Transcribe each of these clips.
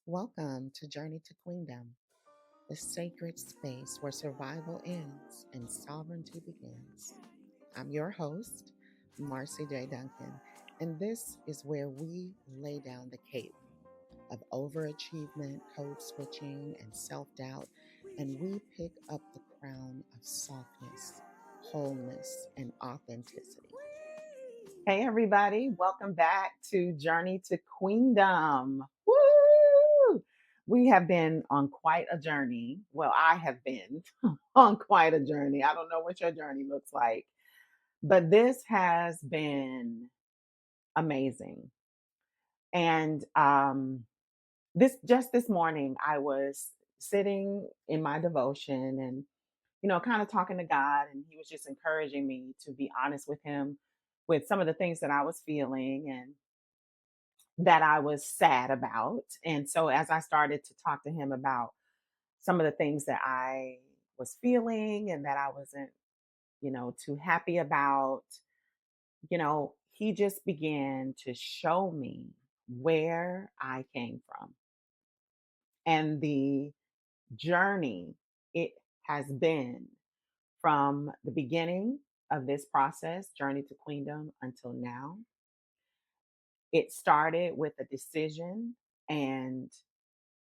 Welcome to Journey to Queendom, the sacred space where survival ends and sovereignty begins. I'm your host, Marci J. Duncan, and this is where we lay down the cape of overachievement, code switching, and self doubt, and we pick up the crown of softness, wholeness, and authenticity. Hey, everybody, welcome back to Journey to Queendom. Woo! We have been on quite a journey. Well, I have been on quite a journey. I don't know what your journey looks like, but this has been amazing. And this morning, I was sitting in my devotion and kind of talking to God, and He was just encouraging me to be honest with Him with some of the things that I was feeling and that I was sad about. And so as I started to talk to him about some of the things that I was feeling and that I wasn't, too happy about, he just began to show me where I came from and the journey it has been from the beginning of this process, Journey to Queendom, until now. It started with a decision, and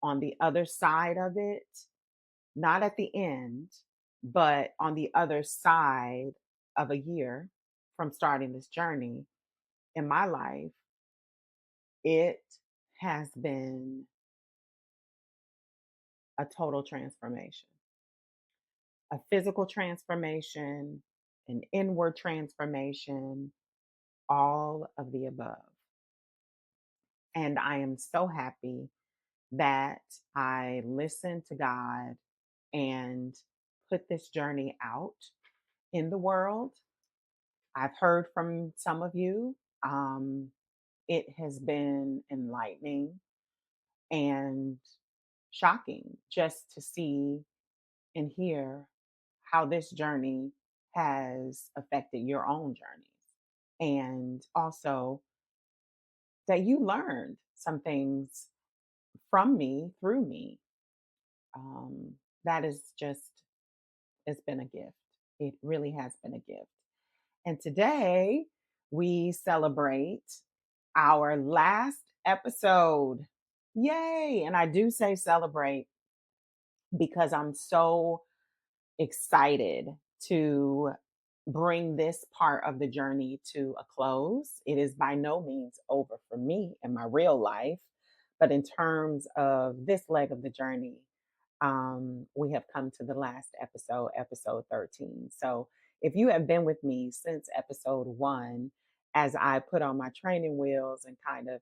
on the other side of it, not at the end, but on the other side of a year from starting this journey in my life, it has been a total transformation, a physical transformation, an inward transformation, all of the above. And I am so happy that I listened to God and put this journey out in the world. I've heard from some of you. Um, it has been enlightening and shocking just to see and hear how this journey has affected your own journeys. And also that you learned some things from me, through me. Um, that is just, it's been a gift. It really has been a gift. And today we celebrate our last episode. Yay! And I do say celebrate because I'm so excited to bring this part of the journey to a close. It is by no means over for me in my real life, but in terms of this leg of the journey, we have come to the last episode, episode 13. So if you have been with me since episode 1, as I put on my training wheels and kind of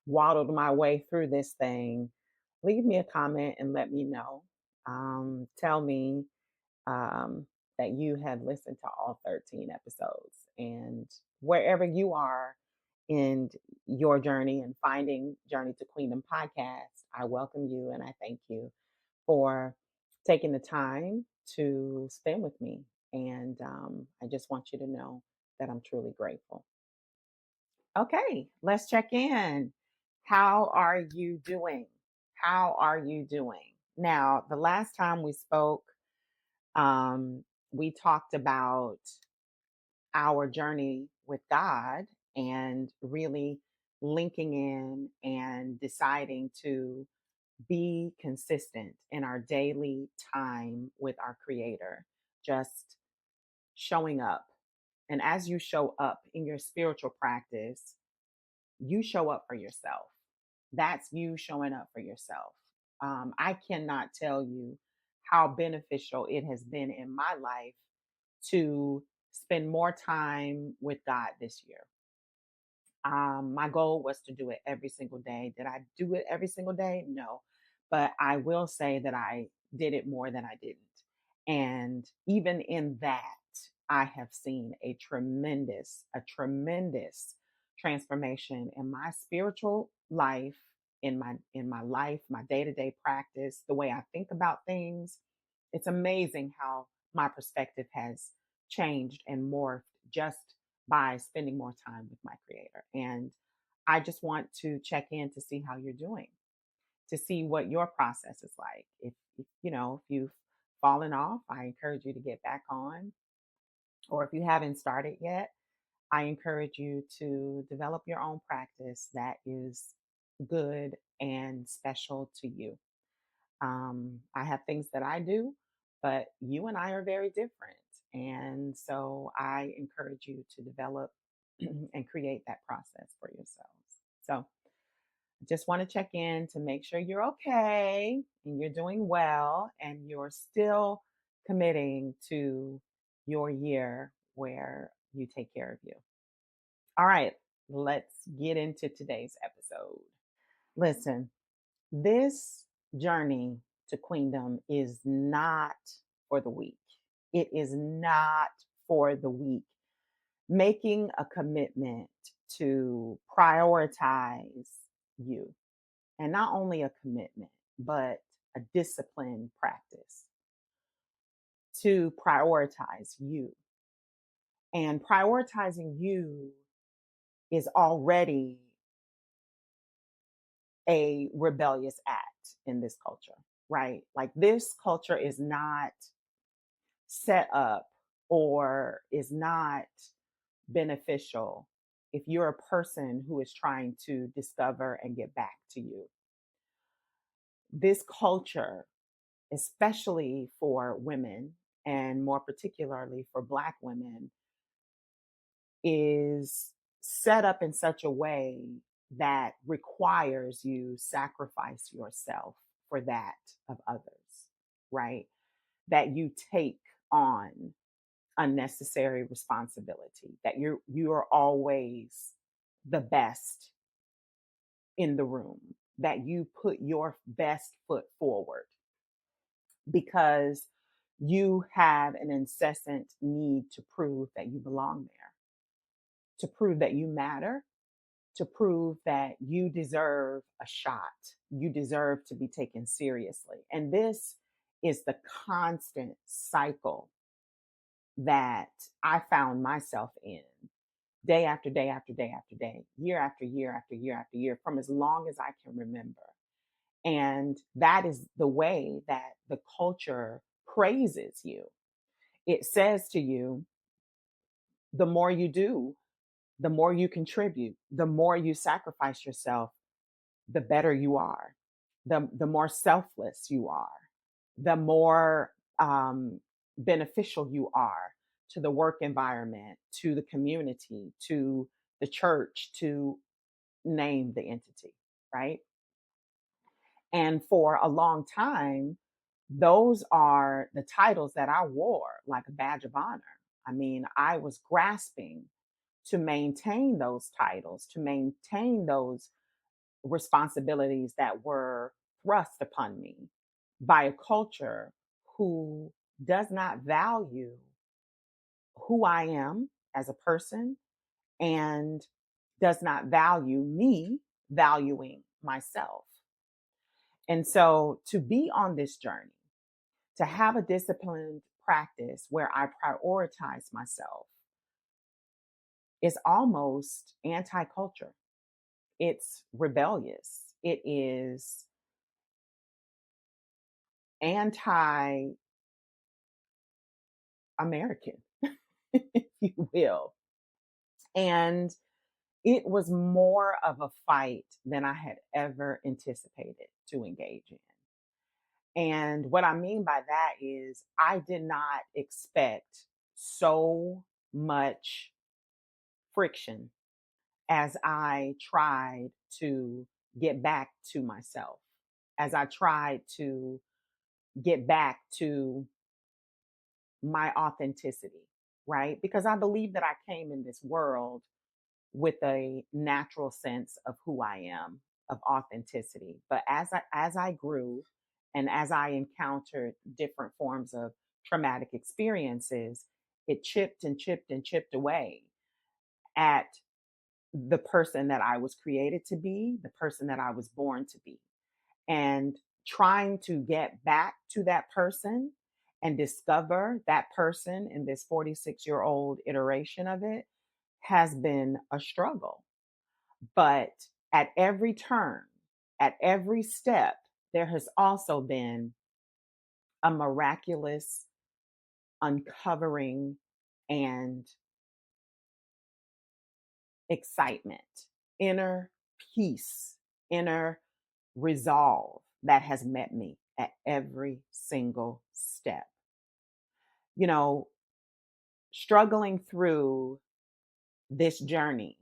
waddled my way through this thing, leave me a comment and let me know. Tell me um, that you have listened to all 13 episodes. And wherever you are in your journey and finding Journey to Queendom podcast, I welcome you and I thank you for taking the time to spend with me. And I just want you to know that I'm truly grateful. Okay, let's check in. How are you doing? How are you doing? Now, the last time we spoke, um, we talked about our journey with God and really linking in and deciding to be consistent in our daily time with our Creator, just showing up. And as you show up in your spiritual practice, you show up for yourself. That's you showing up for yourself. I cannot tell you how beneficial it has been in my life to spend more time with God this year. My goal was to do it every single day. Did I do it every single day? No. But I will say that I did it more than I didn't. And even in that, I have seen a tremendous transformation in my spiritual life, in my life, my day-to-day practice, the way I think about things. It's amazing how my perspective has changed and morphed just by spending more time with my Creator. And I just want to check in to see how you're doing. to see what your process is like. If you've fallen off, I encourage you to get back on. Or if you haven't started yet, I encourage you to develop your own practice that is good and special to you. I have things that I do, but you and I are very different. And so I encourage you to develop and create that process for yourselves. So I just want to check in to make sure you're okay and you're doing well and you're still committing to your year where you take care of you. All right, let's get into today's episode. Listen, this journey to queendom is not for the weak. It is not for the weak. Making a commitment to prioritize you, and not only a commitment, but a disciplined practice to prioritize you. And prioritizing you is already a rebellious act in this culture, right? Like this culture is not set up or is not beneficial if you're a person who is trying to discover and get back to you. This culture, especially for women and more particularly for Black women, is set up in such a way that requires you sacrifice yourself for that of others, right? That you take on unnecessary responsibility, that you are always the best in the room, that you put your best foot forward because you have an incessant need to prove that you belong there, to prove that you matter, to prove that you deserve a shot, you deserve to be taken seriously. And this is the constant cycle that I found myself in day after day after day after day, year after year after year after year, from as long as I can remember. And that is the way that the culture praises you. It says to you, the more you do, the more you contribute, the more you sacrifice yourself, the better you are, the more selfless you are, the more beneficial you are to the work environment, to the community, to the church, to name the entity, right? And for a long time, those are the titles that I wore like a badge of honor. I mean, I was grasping to maintain those titles, to maintain those responsibilities that were thrust upon me by a culture who does not value who I am as a person and does not value me valuing myself. And so to be on this journey, to have a disciplined practice where I prioritize myself is almost anti culture. It's rebellious. It is anti American, if you will. And it was more of a fight than I had ever anticipated to engage in. And what I mean by that is, I did not expect so much friction as I tried to get back to myself, as I tried to get back to my authenticity, right? Because I believe that I came in this world with a natural sense of who I am, of authenticity. But as I grew and as I encountered different forms of traumatic experiences, it chipped and chipped and chipped away at the person that I was created to be, the person that I was born to be. And trying to get back to that person and discover that person in this 46-year-old iteration of it has been a struggle. But at every turn, at every step, there has also been a miraculous uncovering and excitement, inner peace, inner resolve that has met me at every single step. You know, struggling through this journey,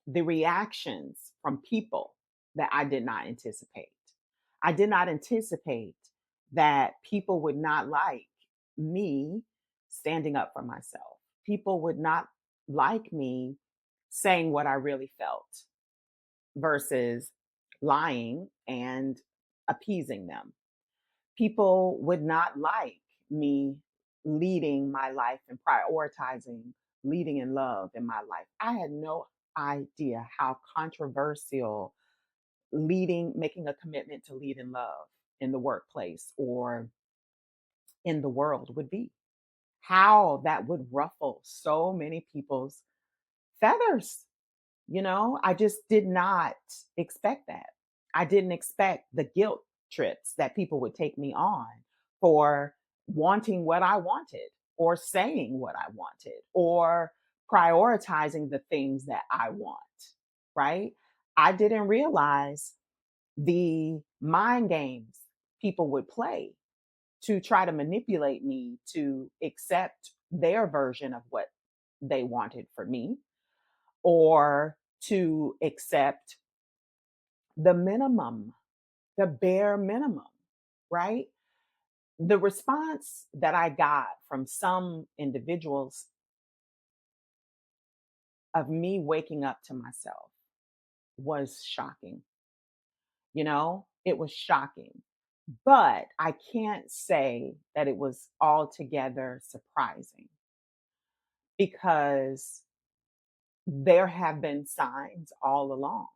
the reactions from people that I did not anticipate. I did not anticipate that people would not like me standing up for myself. People would not like me saying what I really felt versus lying and appeasing them. People would not like me leading my life and prioritizing leading in love in my life. I had no idea how controversial making a commitment to lead in love in the workplace or in the world would be. How that would ruffle so many people's feathers. I just did not expect that. I didn't expect the guilt trips that people would take me on for wanting what I wanted or saying what I wanted or prioritizing the things that I want, right? I didn't realize the mind games people would play to try to manipulate me to accept their version of what they wanted for me or to accept the minimum, the bare minimum, right? The response that I got from some individuals of me waking up to myself was shocking. It was shocking. But I can't say that it was altogether surprising because there have been signs all along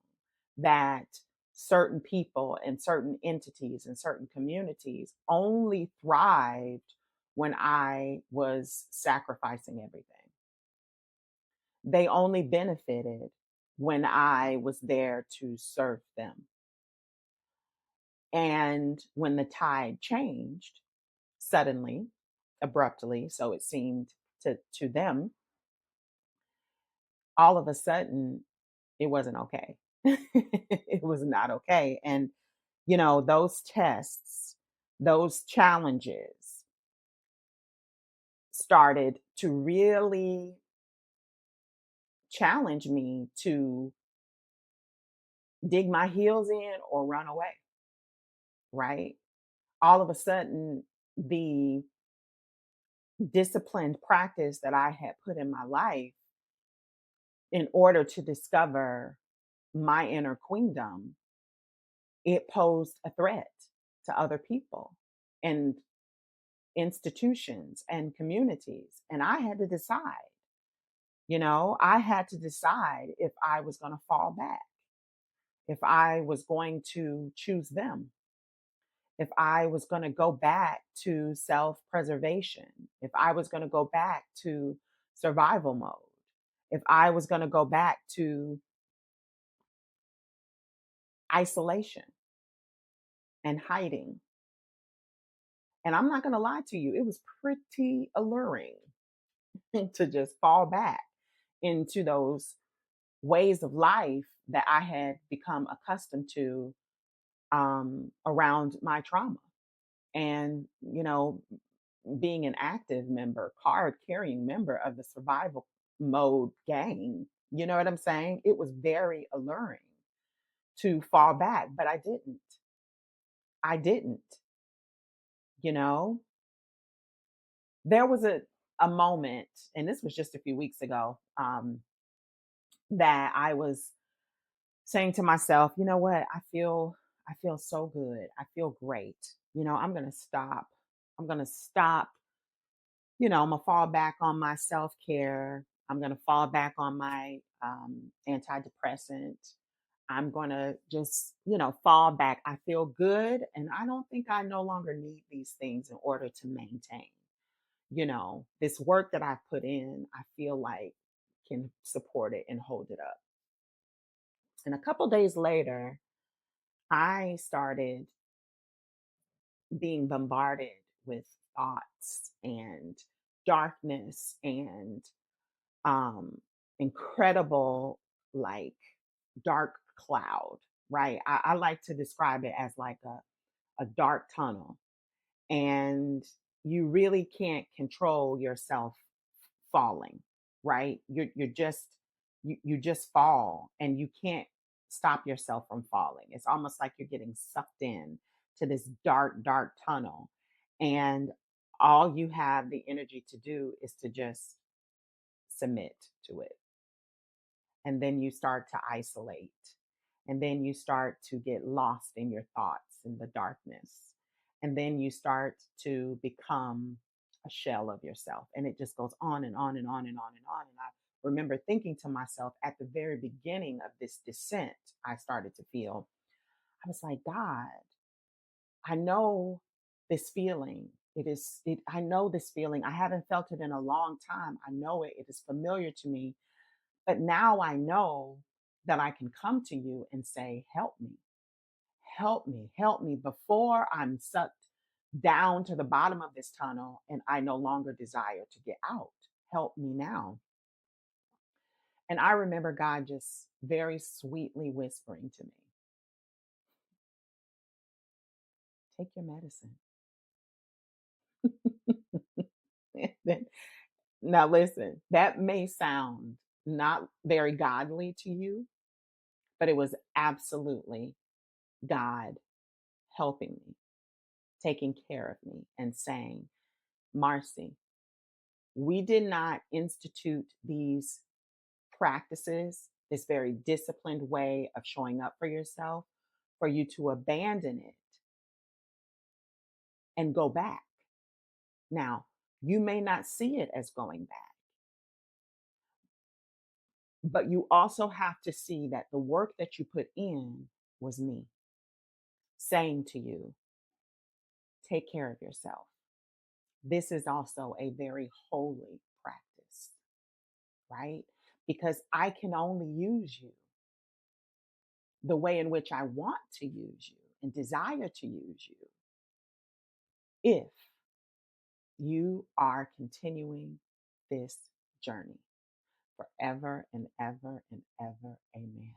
that certain people and certain entities and certain communities only thrived when I was sacrificing everything. They only benefited when I was there to serve them. And when the tide changed suddenly, abruptly, so it seemed to them, all of a sudden it wasn't okay. It was not okay. And those tests, those challenges started to really challenge me to dig my heels in or run away, right? All of a sudden, the disciplined practice that I had put in my life in order to discover my inner queendom, it posed a threat to other people and institutions and communities. And I had to decide. I had to decide if I was going to fall back, if I was going to choose them, if I was going to go back to self preservation, if I was going to go back to survival mode, if I was going to go back to isolation and hiding. And I'm not going to lie to you, it was pretty alluring to just fall back into those ways of life that I had become accustomed to around my trauma. And, being an active member, card carrying member of the survival mode gang, you know what I'm saying? It was very alluring to fall back, but I didn't. I didn't, you know? There was a moment, and this was just a few weeks ago, that I was saying to myself, you know what? I feel so good. I feel great. I'm going to stop. I'm going to stop. I'm going to fall back on my self-care. I'm going to fall back on my antidepressant. I'm going to just, fall back. I feel good and I don't think I no longer need these things in order to maintain. This work that I put in, I feel like can support it and hold it up. And a couple days later, I started being bombarded with thoughts and darkness and um incredible, like, dark cloud, right? I like to describe it as like a dark tunnel, and you really can't control yourself falling, right? You're just you just fall, and you can't stop yourself from falling. It's almost like you're getting sucked in to this dark tunnel, and all you have the energy to do is to just submit to it. And then you start to isolate, and then you start to get lost in your thoughts in the darkness, and then you start to become a shell of yourself, and it just goes on and on and on and on and on. And I remember thinking to myself at the very beginning of this descent, I started to feel, I was like, God, I know this feeling. I know this feeling. I haven't felt it in a long time. I know it. It is familiar to me, but now I know that I can come to you and say, help me, help me, help me before I'm sucked down to the bottom of this tunnel and I no longer desire to get out. Help me now. And I remember God just very sweetly whispering to me, take your medicine. And then, now, listen, that may sound not very godly to you, but it was absolutely God helping me, taking care of me, and saying, Marci, we did not institute these practices, this very disciplined way of showing up for yourself, for you to abandon it and go back. Now, you may not see it as going back, but you also have to see that the work that you put in was me saying to you, take care of yourself. This is also a very holy practice, right? Because I can only use you the way in which I want to use you and desire to use you if you are continuing this journey forever and ever and ever. Amen.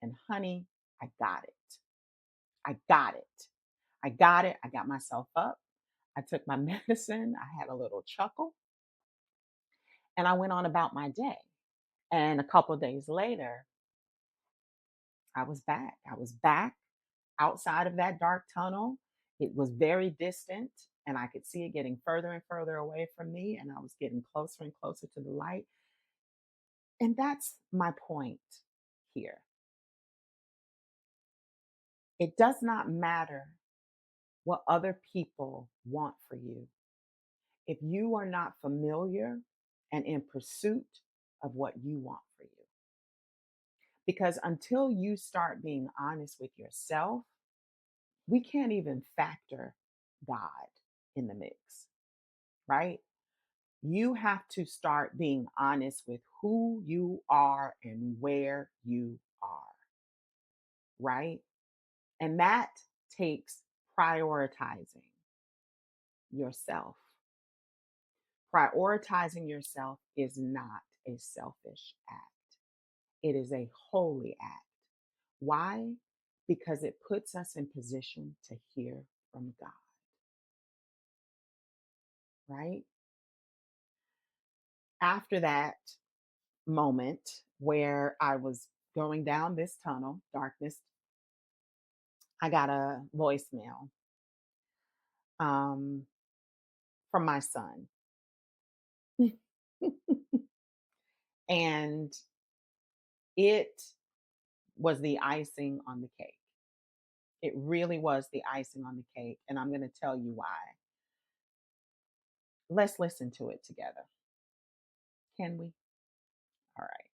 And honey, I got it. I got it. I got it. I got myself up. I took my medicine. I had a little chuckle and I went on about my day. And a couple of days later, I was back. I was back outside of that dark tunnel. It was very distant, and I could see it getting further and further away from me, and I was getting closer and closer to the light. And that's my point here. It does not matter what other people want for you if you are not familiar and in pursuit of what you want for you. Because until you start being honest with yourself, we can't even factor God in the mix, right? You have to start being honest with who you are and where you are, right? And that takes prioritizing yourself. Prioritizing yourself is not a selfish act, it is a holy act. Why? Because it puts us in position to hear from God, right? After that moment where I was going down this tunnel, darkness, I got a voicemail um, from my son. And it was the icing on the cake. It really was the icing on the cake. And I'm going to tell you why. Let's listen to it together. Can we? All right.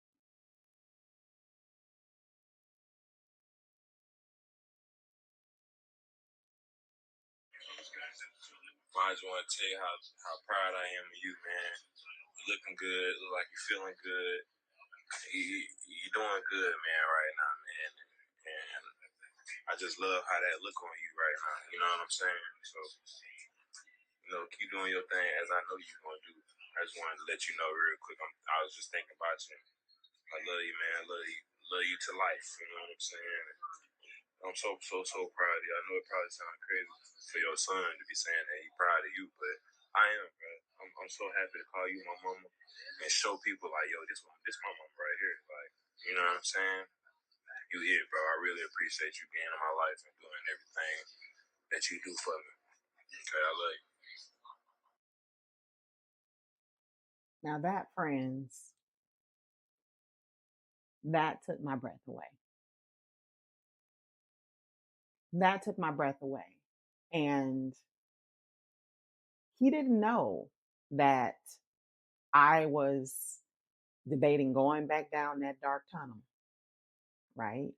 I just want to tell you how proud I am of you, man. You looking good, look like you're feeling good. You're doing good, man, right now, man. And I just love how that look on you right now. You know what I'm saying? So, keep doing your thing as I know you're gonna do. I just wanted to let you know real quick. I was just thinking about you. I love you, man. I love you to life. You know what I'm saying? I'm so proud of you. I know it probably sounds crazy for your son to be saying that he's proud of you, but I am, bro. I'm so happy to call you my mama and show people like, yo, this my mama right here. Like, you know what I'm saying? You here, bro. I really appreciate you being in my life and doing everything that you do for me. Okay, I love you. Now, that, friends, that took my breath away. That took my breath away. And he didn't know that I was debating going back down that dark tunnel, right?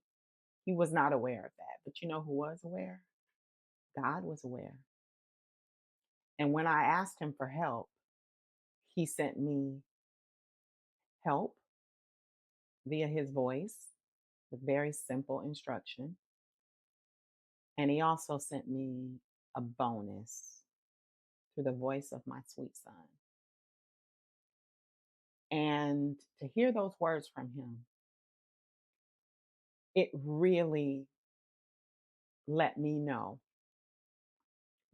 He was not aware of that. But you know who was aware? God was aware. And when I asked him for help, he sent me help via his voice with very simple instruction. And he also sent me a bonus through the voice of my sweet son. And to hear those words from him, it really let me know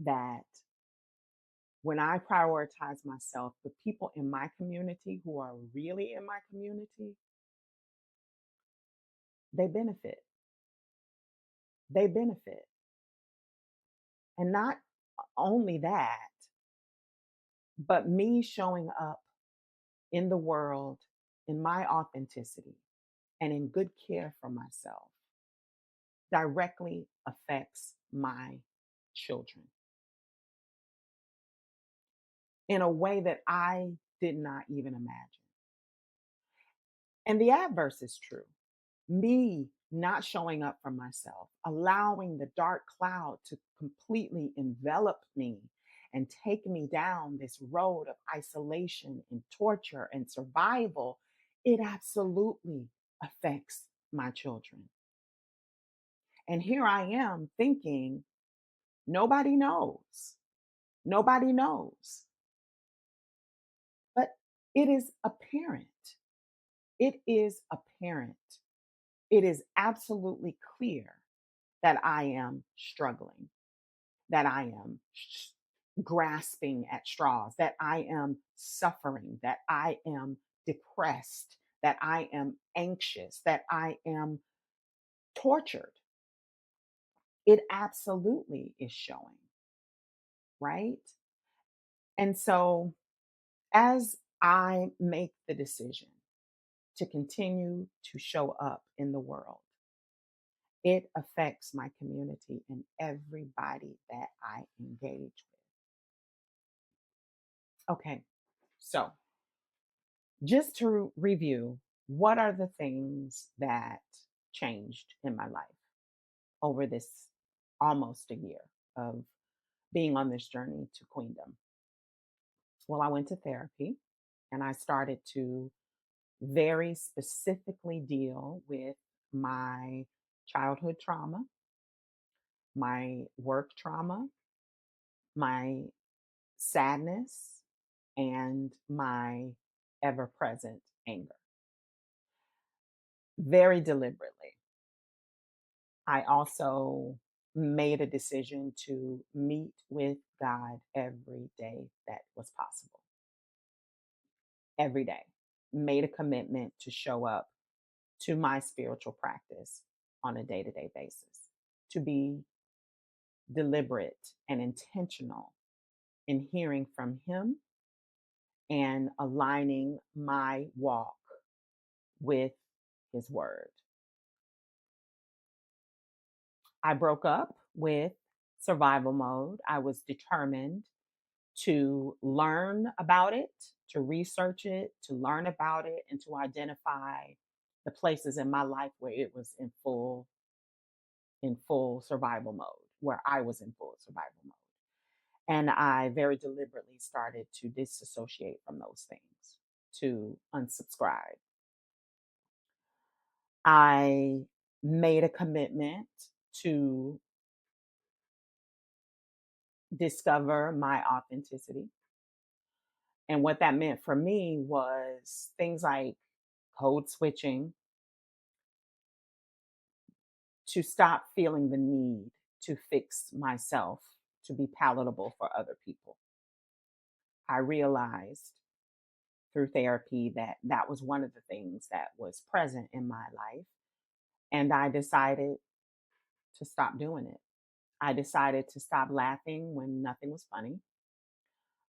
that when I prioritize myself, the people in my community who are really in my community, they benefit. They benefit. And not only that, but me showing up in the world in my authenticity and in good care for myself directly affects my children in a way that I did not even imagine. And the adverse is true. Me not showing up for myself, allowing the dark cloud to completely envelop me and take me down this road of isolation and torture and survival, it absolutely affects my children. And here I am thinking, nobody knows. Nobody knows. But it is apparent. It is apparent. It is absolutely clear that I am struggling, that I am grasping at straws, that I am suffering, that I am depressed, that I am anxious, that I am tortured. It absolutely is showing, right? And so, as I make the decision to continue to show up in the world, it affects my community and everybody that I engage with. Okay, so just to review, what are the things that changed in my life over this almost a year of being on this journey to queendom? Well, I went to therapy and I started to very specifically deal with my childhood trauma, my work trauma, my sadness, and my ever present anger. Very deliberately. I also made a decision to meet with God every day that was possible. Every day. Made a commitment to show up to my spiritual practice on a day to day basis, to be deliberate and intentional in hearing from Him and aligning my walk with His Word. I broke up with survival mode. I was determined to learn about it, to research it, to learn about it, and to identify the places in my life where it was in full survival mode, where I was in full survival mode. And I very deliberately started to disassociate from those things, to unsubscribe. I made a commitment to discover my authenticity. And what that meant for me was things like code switching, to stop feeling the need to fix myself to be palatable for other people. I realized through therapy that that was one of the things that was present in my life. And I decided to stop doing it. I decided to stop laughing when nothing was funny.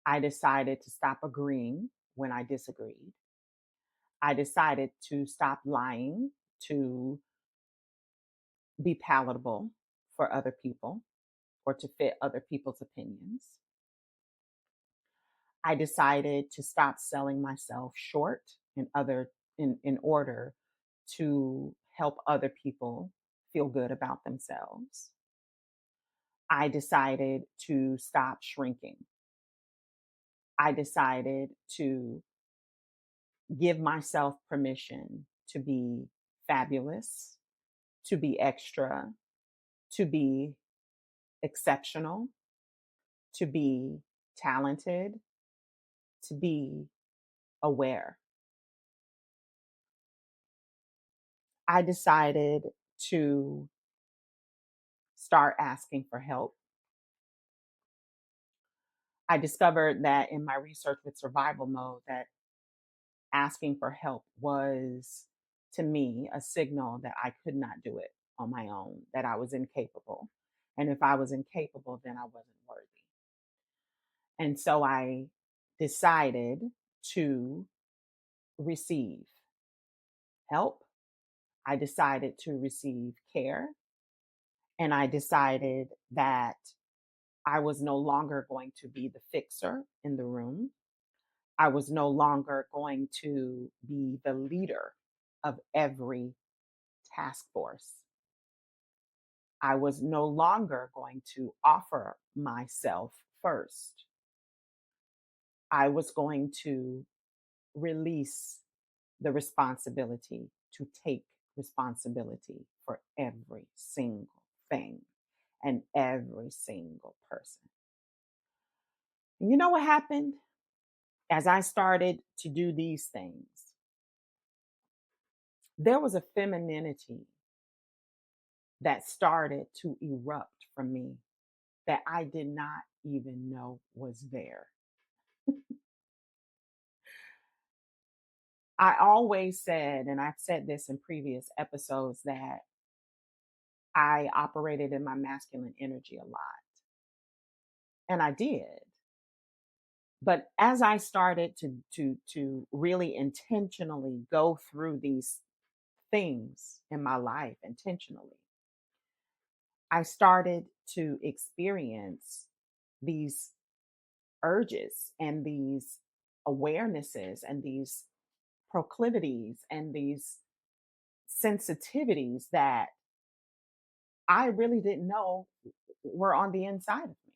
I decided to stop agreeing when I disagreed. I decided to stop lying to be palatable for other people or to fit other people's opinions. I decided to stop selling myself short in order to help other people feel good about themselves. I decided to stop shrinking. I decided to give myself permission to be fabulous, to be extra, to be exceptional, to be talented, to be aware. I decided to start asking for help. I discovered that in my research with survival mode that asking for help was to me a signal that I could not do it on my own, that I was incapable. And if I was incapable, then I wasn't worthy. And so I decided to receive help. I decided to receive care. And I decided that I was no longer going to be the fixer in the room. I was no longer going to be the leader of every task force. I was no longer going to offer myself first. I was going to release the responsibility to take responsibility for every single thing and every single person. And you know what happened? As I started to do these things, there was a femininity that started to erupt from me that I did not even know was there. I always said, and I've said this in previous episodes, that I operated in my masculine energy a lot. And I did. But as I started to really intentionally go through these things in my life intentionally, I started to experience these urges and these awarenesses and these proclivities and these sensitivities that I really didn't know were on the inside of me.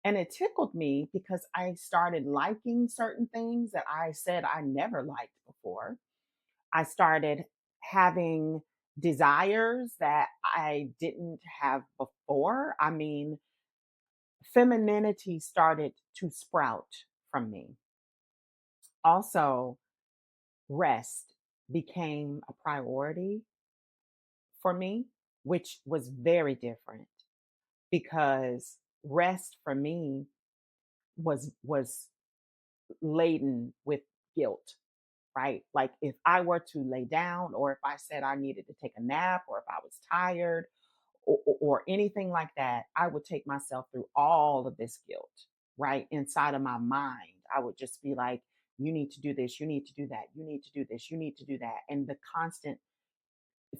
And it tickled me because I started liking certain things that I said I never liked before. I started having desires that I didn't have before. I mean, femininity started to sprout from me. Also, rest became a priority for me, which was very different because rest for me was laden with guilt, right? Like if I were to lay down or if I said I needed to take a nap or if I was tired or anything like that, I would take myself through all of this guilt, right? Inside of my mind, I would just be like, you need to do this, you need to do that, you need to do this, you need to do that. And the constant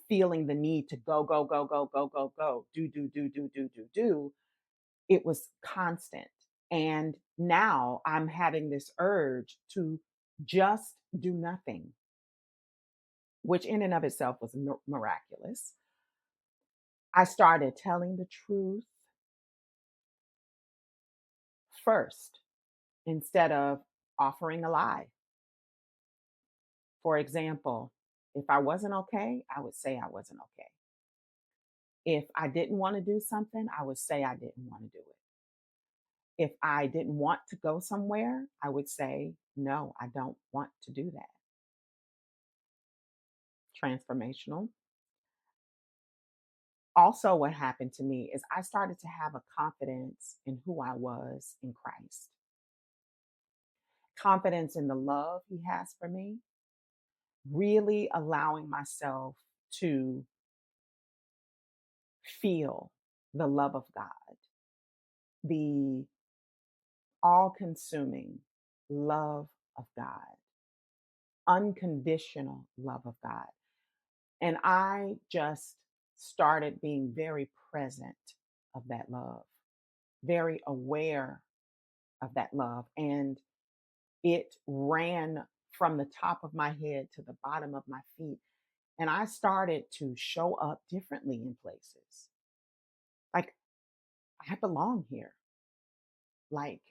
feeling the need to go, go, go, go, go, go, go, do, it was constant. And now I'm having this urge to just do nothing, which in and of itself was miraculous. I started telling the truth first instead of offering a lie. For example, if I wasn't okay, I would say I wasn't okay. If I didn't want to do something, I would say I didn't want to do it. If I didn't want to go somewhere, I would say, no, I don't want to do that. Transformational. Also, what happened to me is I started to have a confidence in who I was in Christ, confidence in the love He has for me, really allowing myself to feel the love of God, the all consuming love of God, unconditional love of God. And I just started being very present of that love, very aware of that love. And it ran from the top of my head to the bottom of my feet. And I started to show up differently in places. Like, I belong here. Like,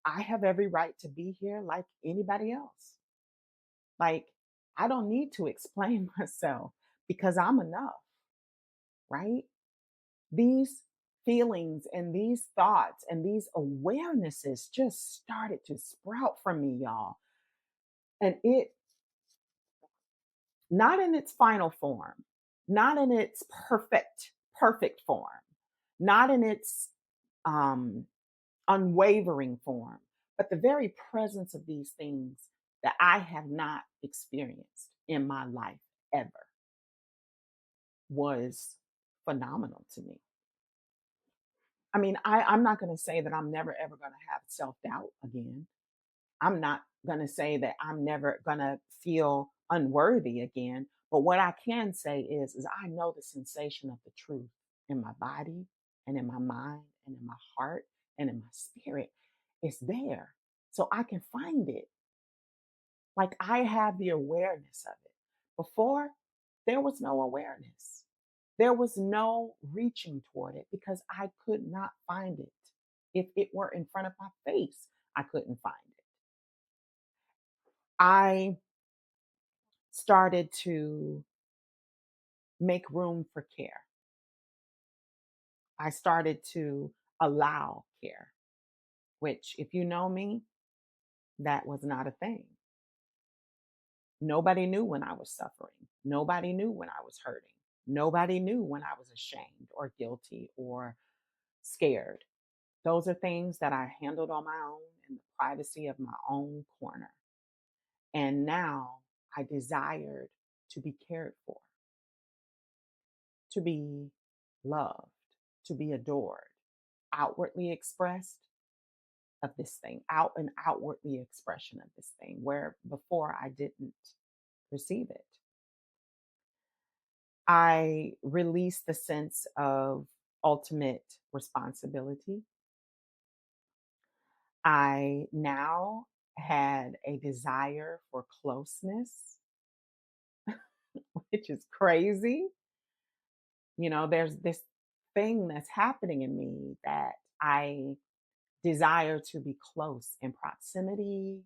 I have every right to be here like anybody else. Like, I don't need to explain myself because I'm enough, right? These feelings and these thoughts and these awarenesses just started to sprout from me, y'all. And it, not in its final form, not in its perfect form, not in its um, unwavering form, but the very presence of these things that I have not experienced in my life ever was phenomenal to me. I mean, I'm not going to say that I'm never ever going to have self doubt again. I'm not going to say that I'm never going to feel unworthy again. But what I can say is I know the sensation of the truth in my body and in my mind and in my heart and in my spirit. It's there. So I can find it. Like, I have the awareness of it. Before, there was no awareness. There was no reaching toward it because I could not find it. If it were in front of my face, I couldn't find it. I started to make room for care. I started to allow care, which, if you know me, that was not a thing. Nobody knew when I was suffering. Nobody knew when I was hurting. Nobody knew when I was ashamed or guilty or scared. Those are things that I handled on my own in the privacy of my own corner. And now I desired to be cared for, to be loved, to be adored, outwardly expressed of this thing, out and outwardly expression of this thing, where before I didn't receive it. I released the sense of ultimate responsibility. I now had a desire for closeness, which is crazy. You know, there's this thing that's happening in me that I desire to be close in proximity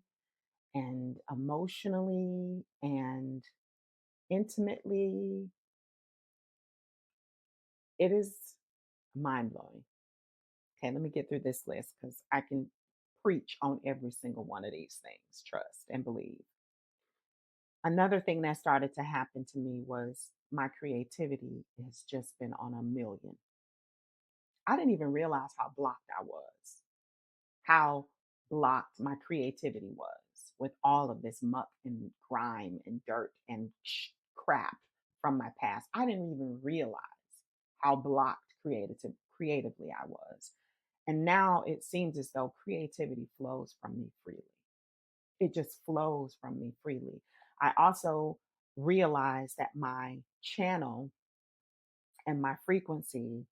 and emotionally and intimately. It is mind blowing. Okay, let me get through this list because I can preach on every single one of these things. Trust and believe. Another thing that started to happen to me was my creativity has just been on a million. I didn't even realize how blocked I was, how blocked my creativity was with all of this muck and grime and dirt and crap from my past. I didn't even realize how blocked creatively I was. And now it seems as though creativity flows from me freely. It just flows from me freely. I also realize that my channel and my frequency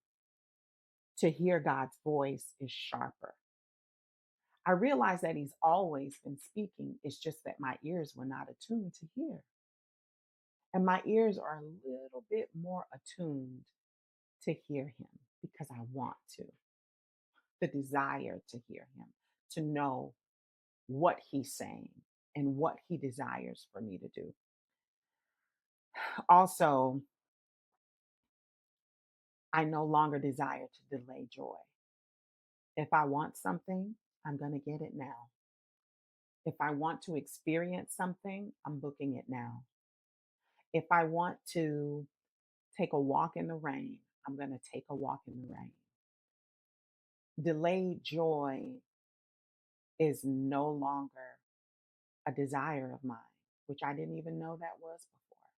to hear God's voice is sharper. I realize that He's always been speaking. It's just that my ears were not attuned to hear. And my ears are a little bit more attuned to hear Him because I want to, the desire to hear Him, to know what He's saying and what He desires for me to do. Also, I no longer desire to delay joy. If I want something, I'm going to get it now. If I want to experience something, I'm booking it now. If I want to take a walk in the rain, I'm going to take a walk in the rain. Delayed joy is no longer a desire of mine, which I didn't even know that was before.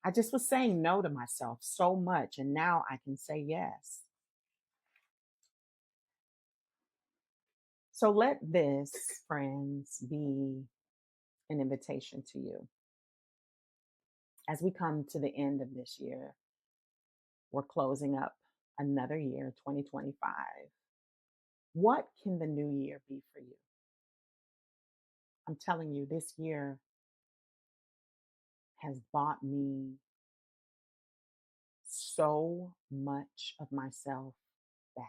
I just was saying no to myself so much, and now I can say yes. So let this, friends, be an invitation to you. As we come to the end of this year, we're closing up another year, 2025. What can the new year be for you? I'm telling you, this year has bought me so much of myself back.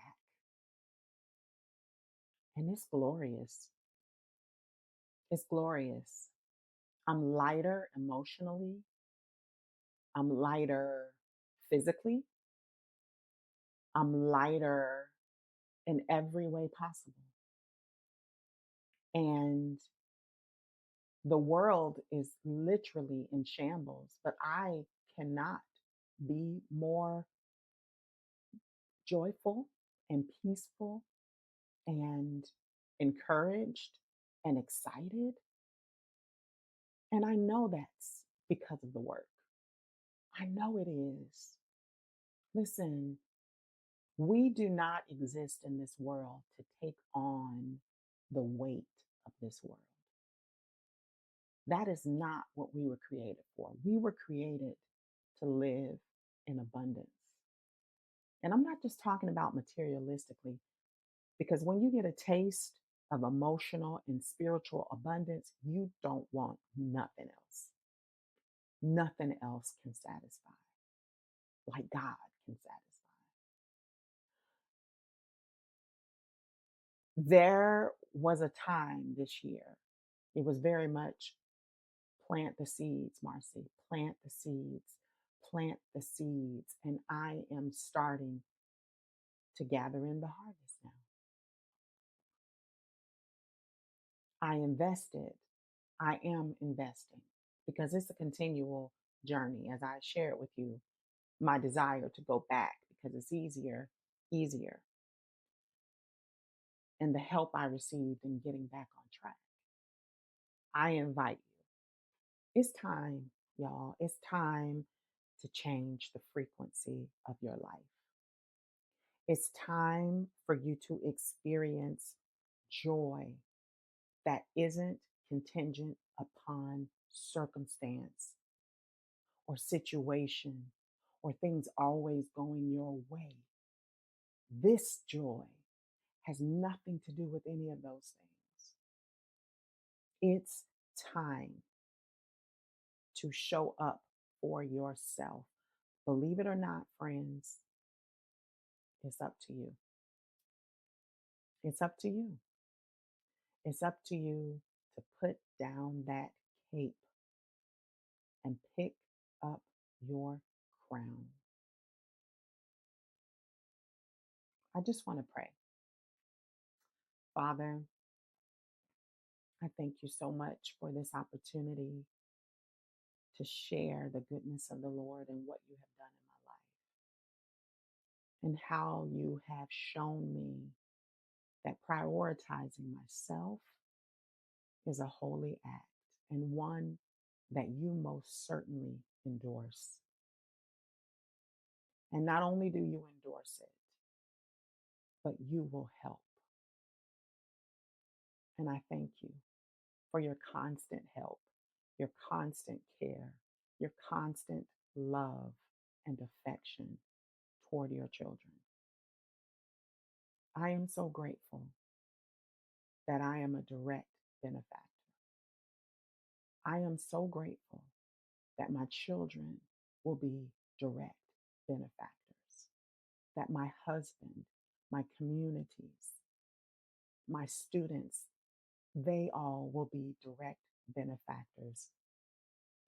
And it's glorious. It's glorious. I'm lighter emotionally. I'm lighter physically. I'm lighter in every way possible. And the world is literally in shambles, but I cannot be more joyful and peaceful and encouraged and excited. And I know that's because of the work. I know it is. Listen, we do not exist in this world to take on the weight of this world. That is not what we were created for. We were created to live in abundance. And I'm not just talking about materialistically, because when you get a taste of emotional and spiritual abundance, you don't want nothing else. Nothing else can satisfy like God can satisfy. There was a time this year, it was very much plant the seeds, Marci, plant the seeds, plant the seeds. And I am starting to gather in the harvest now. I invested, I am investing because it's a continual journey. As I shared with you, my desire to go back because it's easier, and the help I received in getting back on track. I invite you. It's time, y'all. It's time to change the frequency of your life. It's time for you to experience joy that isn't contingent upon circumstance or situation or things always going your way. This joy has nothing to do with any of those things. It's time to show up for yourself. Believe it or not, friends, it's up to you. It's up to you. It's up to you to put down that cape and pick up your crown. I just want to pray. Father, I thank you so much for this opportunity to share the goodness of the Lord and what you have done in my life and how you have shown me that prioritizing myself is a holy act and one that you most certainly endorse. And not only do you endorse it, but you will help. And I thank you for your constant help, your constant care, your constant love and affection toward your children. I am so grateful that I am a direct benefactor. I am so grateful that my children will be direct benefactors, that my husband, my communities, my students, they all will be direct benefactors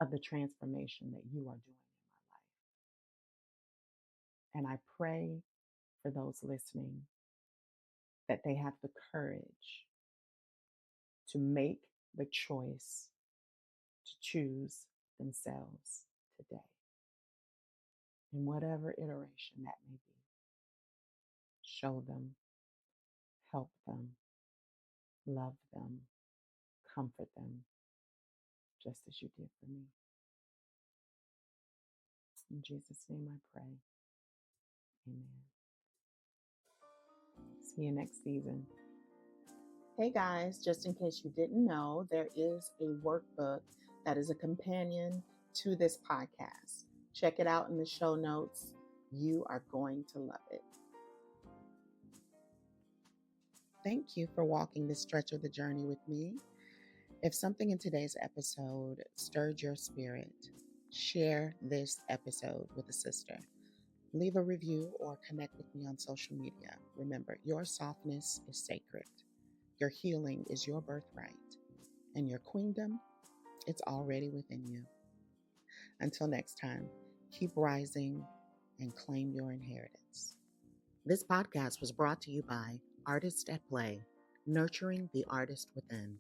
of the transformation that you are doing in my life. And I pray for those listening that they have the courage to make the choice to choose themselves today, in whatever iteration that may be. Show them, help them, love them, comfort them, just as you did for me. In Jesus' name I pray. Amen. See you next season. Hey guys, just in case you didn't know, there is a workbook that is a companion to this podcast. Check it out in the show notes. You are going to love it. Thank you for walking this stretch of the journey with me. If something in today's episode stirred your spirit, share this episode with a sister. Leave a review or connect with me on social media. Remember, your softness is sacred. Your healing is your birthright. And your queendom, it's already within you. Until next time, keep rising and claim your inheritance. This podcast was brought to you by Artists at Play, nurturing the artist within.